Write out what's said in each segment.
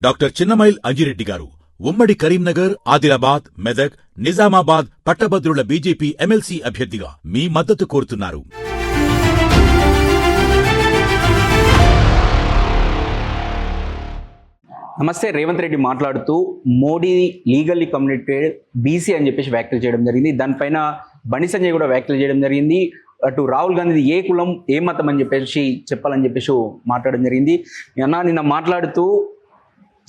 Doctor Chinnamail Anji Reddy గారు ఉమ్మడి కరీంనగర్, ఆదిలాబాద్, మెదక్, నిజామాబాద్ పట్టభద్రుల బీజేపీ ఎమ్మెల్సీ అభ్యర్థిగా మీ మద్దతు కోరుతున్నారు. నమస్తే. రేవంత్ రెడ్డి మాట్లాడుతూ మోడీ లీగల్లీ కమ్యూనిటెడ్ బీసీ అని చెప్పేసి వ్యాఖ్యలు చేయడం జరిగింది. దానిపైన బండి సంజయ్ కూడా వ్యాఖ్యలు చేయడం జరిగింది. అటు రాహుల్ గాంధీ ఏ కులం ఏ మతం అని చెప్పేసి చెప్పాలని చెప్పేసి మాట్లాడడం జరిగింది. నిన్న మాట్లాడుతూ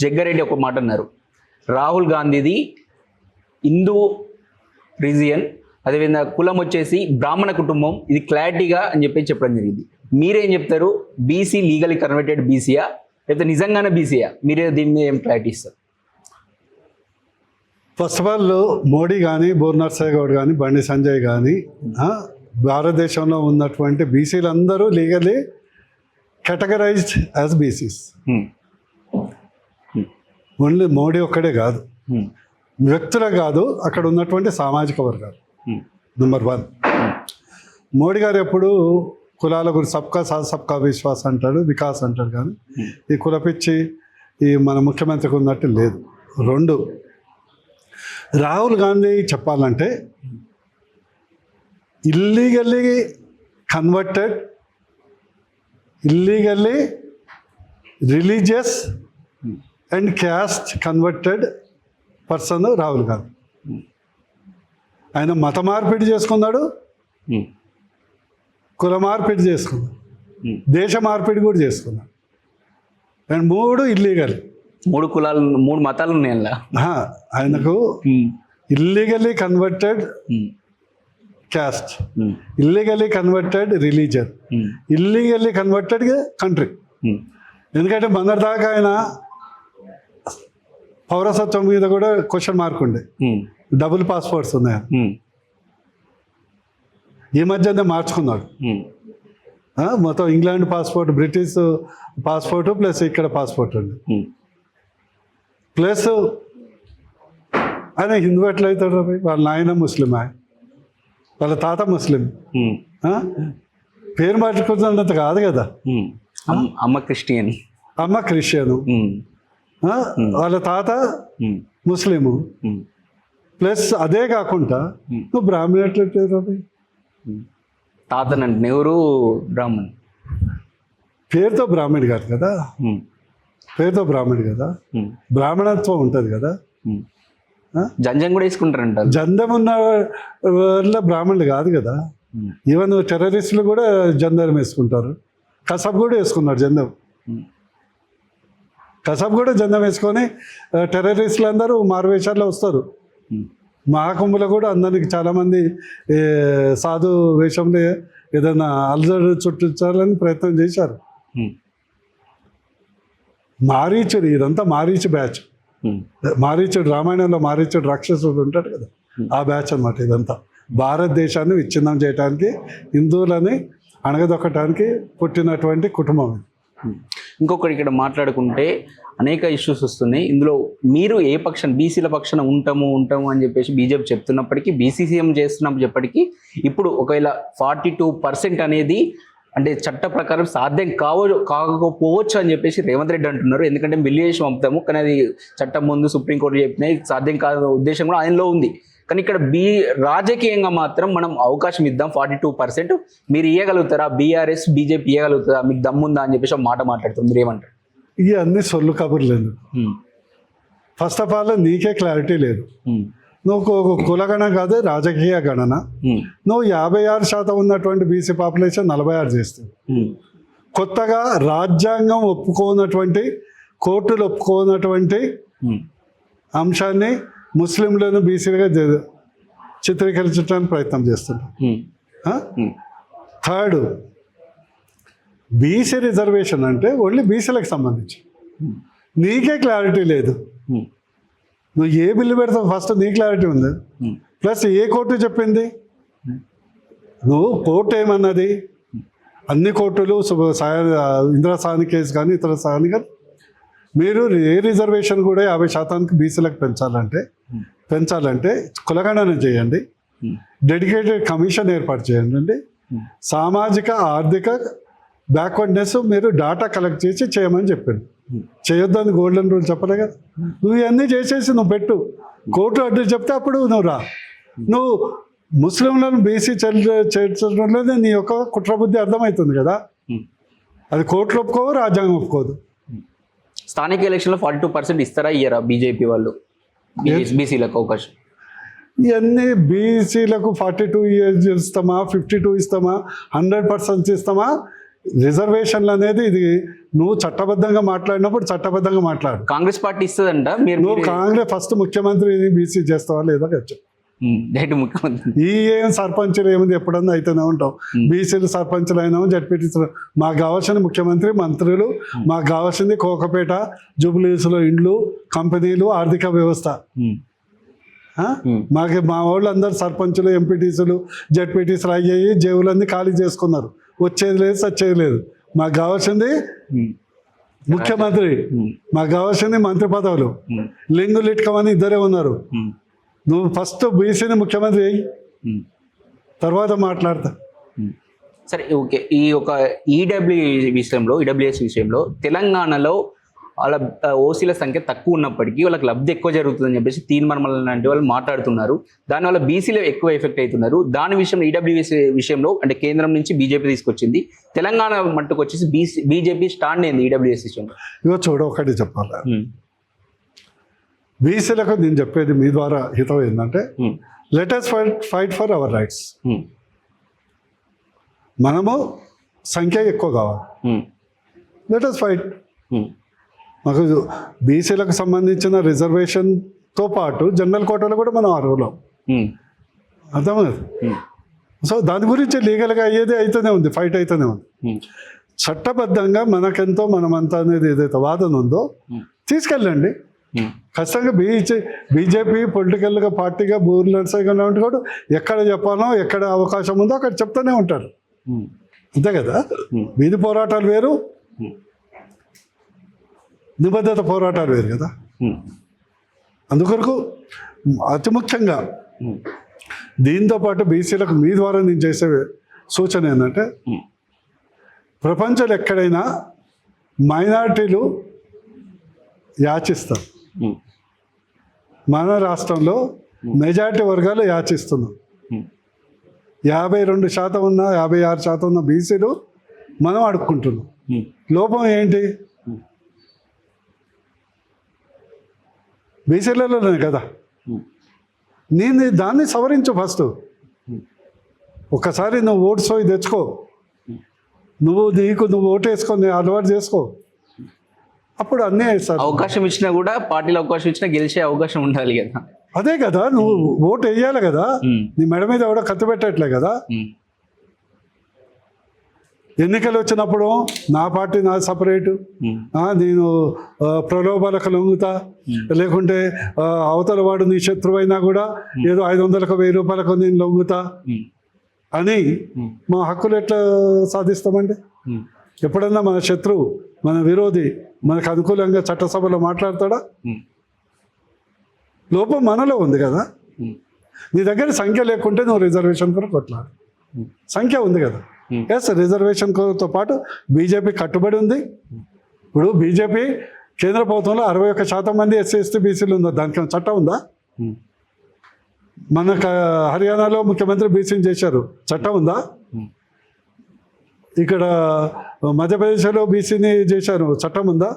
జగ్గారెడ్డి ఒక మాట అన్నారు, రాహుల్ గాంధీది హిందూ రీజియన్, అదేవిధంగా కులం వచ్చేసి బ్రాహ్మణ కుటుంబం, ఇది క్లారిటీగా అని చెప్పేసి చెప్పడం జరిగింది. మీరేం చెప్తారు? బీసీ లీగల్లీ కన్వర్టెడ్ బీసీయా లేకపోతే నిజంగానే బీసీయా? మీరే దీని మీద ఏం క్లారిటీ ఇస్తారు? ఫస్ట్ ఆఫ్ ఆల్ మోడీ కానీ, బోర్నర్సాయ్ గౌడ్ కానీ, బండి సంజయ్ కానీ భారతదేశంలో ఉన్నటువంటి బీసీలందరూ legally categorized as BCs. Only Modi ఒక్కడే కాదు, వ్యక్తులే కాదు, అక్కడ ఉన్నటువంటి సామాజిక వర్గాలు. నెంబర్ 1, మోడీ గారు ఎప్పుడు కులాల గురించి సబ్కా సాత్ సబ్కా విశ్వాస్ అంటాడు, వికాస్ అంటాడు, కానీ ఈ కులపిచ్చి ఈ మన ముఖ్యమంత్రికి ఉన్నట్టు లేదు. 2, రాహుల్ గాంధీ చెప్పాలంటే illegally converted, illegally religious and caste converted person Rahul Gandhi. ఆయన మత మార్పిడి చేసుకున్నాడు, కుల మార్పిడి చేసుకున్నాడు, దేశ మార్పిడి కూడా చేసుకున్నాడు. And 3 illegal. 3 కులాలు 3 మతాలు ఉన్నాయి. ఆయనకు illegally converted caste, illegally converted religion, illegally converted country. ఎందుకంటే మొన్నటిదాకా ఆయన పౌరసత్వం మీద కూడా క్వశ్చన్ మార్క్ ఉండే, డబుల్ పాస్పోర్ట్స్ ఉన్నాయి. ఈ మధ్యనే మార్చుకున్నాడు. మొత్తం England passport, British passport plus ఇక్కడ పాస్పోర్ట్ ఉంది. ప్లస్ ఆయన హిందూ ఎట్లయితాడు? వాళ్ళ నాయన ముస్లిం, వాళ్ళ తాత ముస్లిం. పేరు మార్చుకున్నంత కాదు కదా. అమ్మ క్రిస్టియన్, వాళ్ళ తాత ముస్లిము. ప్లస్ అదే కాకుండా నువ్వు బ్రాహ్మణ్ ఎట్లయితే? తాతనంటే ఎవరు? బ్రాహ్మణ్. పేరుతో బ్రాహ్మణ్ కాదు కదా, పేరుతో బ్రాహ్మణ్ కదా, బ్రాహ్మణత్వం ఉంటుంది కదా. జంజం కూడా వేసుకుంటారంట. జందం ఉన్న వల్ల బ్రాహ్మణులు కాదు కదా. ఈవెన్ టెర్రరిస్టులు కూడా జందం వేసుకుంటారు. కసబ్ కూడా వేసుకున్నారు జందం. కసబ్ కూడా జందం వేసుకొని టెర్రరిస్టులు అందరూ మారువేషాల్లో వస్తారు. మహాకుంభలో కూడా అందరికి చాలామంది సాధు వేషంలో ఏదైనా అల్జడు చుట్టించాలని ప్రయత్నం చేశారు. మారీచుడు, ఇదంతా మారీచు బ్యాచ్. మారీచుడు, రామాయణంలో మారీచుడు రాక్షసుడు ఉంటాడు కదా, ఆ బ్యాచ్ అన్నమాట. ఇదంతా భారతదేశాన్ని విచ్ఛిన్నం చేయడానికి, హిందువులని అణగదొక్కడానికి పుట్టినటువంటి కుటుంబం. ఇంకొకటి ఇక్కడ మాట్లాడుకుంటే అనేక ఇష్యూస్ వస్తున్నాయి. ఇందులో మీరు ఏ పక్షాన, బీసీల పక్షాన ఉంటాము అని చెప్పేసి బీజేపీ చెప్తున్నప్పటికీ, బీసీసీఎం చేస్తున్నప్పటికీ ఇప్పుడు ఒకవేళ 42% అనేది అంటే చట్ట ప్రకారం సాధ్యం కాకపోవచ్చు అని చెప్పేసి రేవంత్ రెడ్డి అంటున్నారు. ఎందుకంటే బిల్లు చేసి పంపుతాము, కానీ అది చట్టం ముందు సుప్రీంకోర్టు చెప్పినాయి, సాధ్యం కాదు ఉద్దేశం కూడా ఆయనలో ఉంది. కానీ ఇక్కడ రాజకీయంగా మాత్రం మనం అవకాశం ఇద్దాం. 42% మీరు ఇవ్వగలుగుతారా? BRS BJP ఇవ్వగలుగుతారా? మీకు దమ్ముందా అని చెప్పేసి మాట మాట్లాడుతాం. మీరు ఏమంటారు? ఇవి అన్ని సొల్లు కబుర్లేదు. ఫస్ట్ ఆఫ్ ఆల్ నీకే క్లారిటీ లేదు. నువ్వు కులగణ కాదు, రాజకీయ గణన. నువ్వు 56% ఉన్నటువంటి బీసీ పాపులేషన్ 46 చేస్తుంది. కొత్తగా రాజ్యాంగం ఒప్పుకోనటువంటి, కోర్టులు ఒప్పుకోనటువంటి అంశాన్ని ముస్లింలను బీసీలుగా చిత్రీకరించడానికి ప్రయత్నం చేస్తున్నారు. 3, బీసీ రిజర్వేషన్ అంటే ఓన్లీ బీసీలకు సంబంధించి. నీకే క్లారిటీ లేదు. నువ్వు ఏ బిల్లు పెడతావు? ఫస్ట్ నీ క్లారిటీ ఉంది. ప్లస్ ఏ కోర్టు చెప్పింది? నువ్వు కోర్టు ఏమన్నది? అన్ని కోర్టులు ఇందిరా సాహ్ని కేసు కానీ ఇతర సాహ్ని కానీ మీరు ఏ రిజర్వేషన్ కూడా 50% బీసీలకు పెంచాలంటే కులగణన చేయండి, డెడికేటెడ్ కమిషన్ ఏర్పాటు చేయండి, సామాజిక ఆర్థిక బ్యాక్వర్డ్నెస్ మీరు డాటా కలెక్ట్ చేసి చేయమని చెప్పాను. చేయొద్దని గోల్డెన్ రూల్ చెప్పలే కదా. నువ్వు ఇవన్నీ చేసేసి నువ్వు పెట్టు, కోర్టు అడ్డు చెప్తే అప్పుడు నువ్వు రా. నువ్వు ముస్లింలను బీసీ చేర్చడంలోనే నీ యొక్క కుట్రబుద్ధి అర్థమవుతుంది కదా. అది కోర్టులు ఒప్పుకోవు, రాజ్యాంగం ఒప్పుకోదు. స్థానిక ఎలక్షన్లో 42% ఇస్తారా ఇయ్యరా బీజేపీ వాళ్ళు బీసీలకు అవకాశం? ఇవన్నీ బీసీలకు 42 years ఇస్తామా, 52 ఇస్తామా, 100% ఇస్తామా? రిజర్వేషన్లు అనేది ఇది నువ్వు చట్టబద్ధంగా మాట్లాడినప్పుడు చట్టబద్ధంగా మాట్లాడు. కాంగ్రెస్ పార్టీ ఇస్తుందంట. నువ్వు కాంగ్రెస్ ఫస్ట్ ముఖ్యమంత్రి బీసీ చేస్తావా లేదా చెప్పు. ముఖ్యమంత్రి ఈ ఏం సర్పంచులు ఏముంది ఎప్పుడన్నా అయితేనే ఉంటాం. బీసీలు సర్పంచులు అయినాము, జడ్పీటీసీలు. మాకు కావాల్సిన ముఖ్యమంత్రి, మంత్రులు. మాకు కావాల్సింది కోకపేట, జూబ్లీస్లో ఇండ్లు, కంపెనీలు, ఆర్థిక వ్యవస్థ. మాకు మా వాళ్ళు అందరు సర్పంచులు, ఎంపీటీసీలు, జడ్పీటీసీలు అయ్యాయి, జేబులన్నీ ఖాళీ చేసుకున్నారు. వచ్చేది లేదు, సచ్చేది లేదు. మాకు కావాల్సింది ముఖ్యమంత్రి, మాకు కావాల్సింది మంత్రి పదవులు. లింగు లిట్కమని ఇద్దరే ఉన్నారు. నువ్వు ఫస్ట్ బీసీని ముఖ్యమంత్రి అయ్యి తర్వాత మాట్లాడతా. సరే, ఓకే. ఈ ఒక ఈడబ్ల్యూఎస్ విషయంలో తెలంగాణలో వాళ్ళ ఓసీల సంఖ్య తక్కువ ఉన్నప్పటికీ వాళ్ళకి లబ్ధి ఎక్కువ జరుగుతుందని చెప్పేసి తీర్మానం లాంటి వాళ్ళు మాట్లాడుతున్నారు. దానివల్ల బీసీలో ఎక్కువ ఎఫెక్ట్ అవుతున్నారు. దాని విషయంలో ఈడబ్ల్యూఎస్ విషయంలో అంటే కేంద్రం నుంచి బీజేపీ తీసుకొచ్చింది, తెలంగాణ మట్టుకు వచ్చేసి బీజేపీ స్టాండ్ అయింది ఈడబ్ల్యూఎస్ విషయంలో. ఇగో చూడ ఒకటి చెప్పాలి, బీసీలకు నేను చెప్పేది మీ ద్వారా హితం ఏంటంటే, let us fight for hour rights. మనము సంఖ్య ఎక్కువ కావాలి, లెట్ us ఫైట్. మాకు బీసీలకు సంబంధించిన రిజర్వేషన్తో పాటు జనరల్ కోటాలో కూడా మనం అర్హులం, అర్థం కదా. సో దాని గురించి లీగల్గా అయ్యేది అయితేనే ఉంది, ఫైట్ అయితేనే ఉంది. చట్టబద్ధంగా మనకెంతో మనమంతా అనేది ఏదైతే వాదన ఉందో తీసుకెళ్ళండి. ఖచ్చితంగా బీజేపీ పొలిటికల్గా పార్టీగా బూర్లు నడిసేగా కూడా ఎక్కడ చెప్పాలో, ఎక్కడ అవకాశం ఉందో అక్కడ చెప్తూనే ఉంటారు, అంతే కదా. వీధి పోరాటాలు వేరు, నిబద్ధత పోరాటాలు వేరు కదా. అందుకొరకు అతి ముఖ్యంగా దీంతో పాటు బీసీలకు మీ ద్వారా నేను చేసే సూచన ఏంటంటే, ప్రపంచంలో ఎక్కడైనా మైనారిటీలు యాచిస్తారు, మన రాష్ట్రంలో మెజారిటీ వర్గాలు యాచిస్తున్నాం. 52% ఉన్న 56% ఉన్న బీసీలు మనం అడుక్కుంటున్నాం. లోపం ఏంటి? బీసీలలోనే కదా. నేను దాన్ని సవరించు ఫస్ట్. ఒక్కసారి నువ్వు ఓట్స్ అవి తెచ్చుకో, నువ్వు ఓటేసుకొని అలవాటు చేసుకో, అప్పుడు అన్నీ వేస్తారు. అవకాశం ఇచ్చినా కూడా, పార్టీలో అవకాశం ఇచ్చినా గెలిచే అవకాశం ఉండాలి కదా. అదే కదా, నువ్వు ఓటు వేయాలి కదా. నీ మెడ మీద ఎవడో కత్తి పెట్టట్లే కదా. ఎన్నికలు వచ్చినప్పుడు నా పార్టీ నా సపరేటు, నేను ప్రలోభాలకు లొంగుతా, లేకుంటే అవతల వాడు నీ శత్రువు అయినా కూడా ఏదో 500కు 1000 రూపాయలకు నేను లొంగుతా అని మా హక్కులు ఎట్లా సాధిస్తామండి? ఎప్పుడన్నా మన శత్రువు, మన విరోధి మనకు అనుకూలంగా చట్టసభలో మాట్లాడతాడా? లోపం మనలో ఉంది కదా. నీ దగ్గర సంఖ్య లేకుంటే నువ్వు రిజర్వేషన్ కూడా కొట్లాడు, సంఖ్య ఉంది కదా. ఎస్, రిజర్వేషన్తో పాటు బీజేపీ కట్టుబడి ఉంది. ఇప్పుడు బీజేపీ కేంద్ర ప్రభుత్వంలో 61% మంది ఎస్సీ ఎస్టీ బీసీలు ఉన్నారు. దానికి చట్టం ఉందా? మన హర్యానాలో ముఖ్యమంత్రి బీసీని చేశారు, చట్టం ఉందా? ఇక్కడ మధ్యప్రదేశ్లో బీసీని చేశారు, చట్టం ఉందా?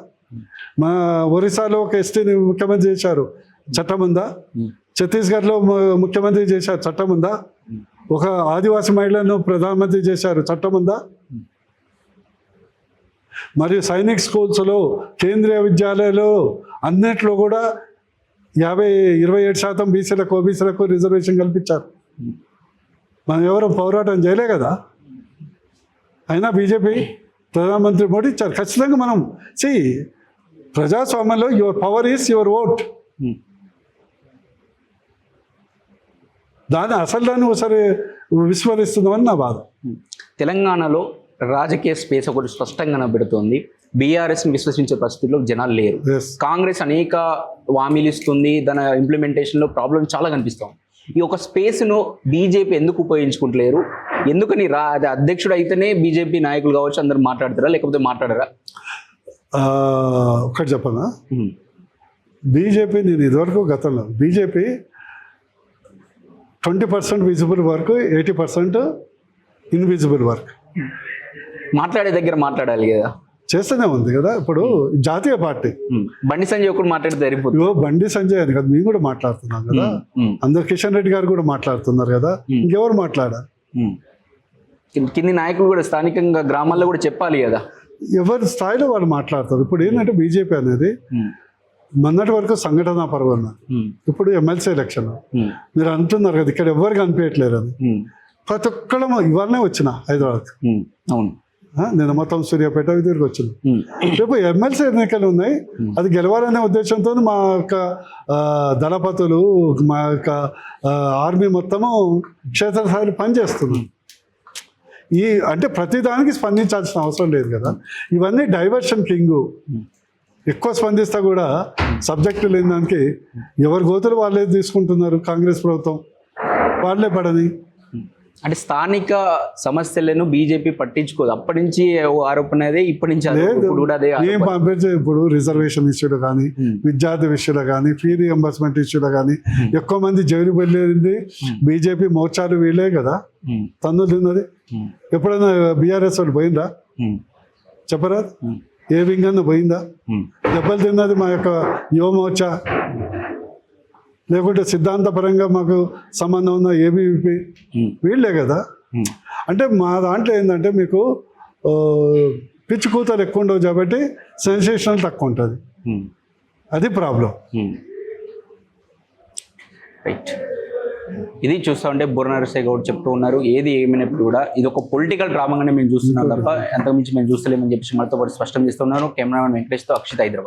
మన ఒరిస్సాలో ఒక ఎస్టీని ముఖ్యమంత్రి చేశారు, చట్టం ఉందా? ఛత్తీస్గఢ్లో ముఖ్యమంత్రి చేశారు, చట్టం ఉందా? ఒక ఆదివాసీ మహిళను ప్రధానమంత్రి చేశారు, చట్టం ఉందా? మరియు సైనిక్ స్కూల్స్లో, కేంద్రీయ విద్యాలయాలు అన్నిట్లో కూడా 27% బీసీలకు ఓబీసీలకు రిజర్వేషన్ కల్పించారు. మనం ఎవరు పోరాటం చేయలే కదా. అయినా బీజేపీ ప్రధానమంత్రి మోడీ ఇచ్చారు. ఖచ్చితంగా మనం ప్రజాస్వామ్యంలో your power is your vote. దాన్ని ఒకసారి విస్మరిస్తుందామని నా బాధ. తెలంగాణలో రాజకీయ స్పేస్ ఒకటి స్పష్టంగా కనబడుతోంది. బీఆర్ఎస్ని విశ్వసించే పరిస్థితుల్లో జనాలు లేరు. కాంగ్రెస్ అనేక హామీలు ఇస్తుంది, దాని ఇంప్లిమెంటేషన్లో ప్రాబ్లం చాలా కనిపిస్తాం. ఈ ఒక స్పేస్ను బీజేపీ ఎందుకు ఉపయోగించుకుంటలేరు? ఎందుకని అది అధ్యక్షుడు అయితేనే బీజేపీ నాయకులు కావచ్చు అందరు మాట్లాడతారా, లేకపోతే మాట్లాడరా? ఒకటి చెప్పనా, బీజేపీ నేను ఇదివరకు గతంలో BJP 20% visible work, 80% invisible work. మాట్లాడే దగ్గర మాట్లాడాలి కదా, చేస్తూనే ఉంది కదా. ఇప్పుడు జాతీయ పార్టీ బండి సంజయ్ ఒకటి మాట్లాడితే సరిపోతుంది. ఇగో బండి సంజయ్ అని కదా, మేము కూడా మాట్లాడుతున్నాం కదా, అందరు కిషన్ రెడ్డి గారు కూడా మాట్లాడుతున్నారు కదా, ఇంకెవరు మాట్లాడారు? కింది నాయకులు కూడా స్థానికంగా గ్రామాల్లో కూడా చెప్పాలి కదా, ఎవరి స్థాయిలో వాళ్ళు మాట్లాడతారు. ఇప్పుడు ఏంటంటే బీజేపీ అనేది మొన్నటి వరకు సంఘటన పర్వం, ఇప్పుడు ఎమ్మెల్సీ ఎలక్షన్. మీరు అంటున్నారు కదా ఇక్కడ ఎవరు కనిపించట్లేరు అని. ప్రతి ఒక్కళ్ళ ఇవాళనే వచ్చిన హైదరాబాద్, అవును, నేను మొత్తం సూర్యాపేట తిరిగి వచ్చిన. రేపు ఎమ్మెల్సీ ఎన్నికలు ఉన్నాయి, అది గెలవాలనే ఉద్దేశంతో మా యొక్క దళపతులు, మా యొక్క ఆర్మీ మొత్తము క్షేత్రస్థాయిలో పనిచేస్తున్నాం. అంటే ప్రతిదానికి స్పందించాల్సిన అవసరం లేదు కదా. ఇవన్నీ డైవర్షన్ కింగ్. ఎక్కువ స్పందిస్తా కూడా సబ్జెక్టు లేని దానికి ఎవరి గోతులు వాళ్ళే తీసుకుంటున్నారు. కాంగ్రెస్ ప్రభుత్వం వాళ్ళే పడని. అంటే స్థానిక సమస్యలను బీజేపీ పట్టించుకోదు. అప్పటి నుంచి ఆరోపణ అదే, ఇప్పటి నుంచి కూడా అదే. ఇప్పుడు రిజర్వేషన్ ఇష్యూలో కానీ, విద్యార్థి విషయంలో కానీ, ఫీ రియంబర్స్మెంట్ ఇష్యూలో కానీ ఎక్కువ మంది జైలు వెళ్ళేది బీజేపీ మోర్చాలు వీళ్ళే కదా. తన్నులు తిన్నది ఎప్పుడైనా బీఆర్ఎస్ వాళ్ళు పోయిందా? చెప్పరా? ఏ వింగ్ అన్న పోయిందా? దెబ్బలు తిన్నది మా యొక్క యువ మోర్చా, లేకుంటే సిద్ధాంతపరంగా మాకు సంబంధం ఉన్న ఏబీవీపీ వీళ్ళే కదా. అంటే మా దాంట్లో ఏంటంటే మీకు పిచ్చి కూతలు ఎక్కువ ఉండవు కాబట్టి సెన్సేషనల్ తక్కువ ఉంటుంది. అది ప్రాబ్లం. రైట్. ఇది చూస్తూ ఉంటే బుర్ర నరసయ్య గౌడ్ చెప్తూ ఉన్నారు, ఏది ఏమైనప్పుడు కూడా ఇది ఒక పొలిటికల్ డ్రామాగానే మేము చూస్తున్నాం తప్ప అంతకుమించి మేము చూస్తలేమని చెప్పేసి మనతో పాటు స్పష్టం చేస్తున్నారు. కెమెరామెన్ వెంకటేష్తో అక్షిత్, హైదరాబాద్.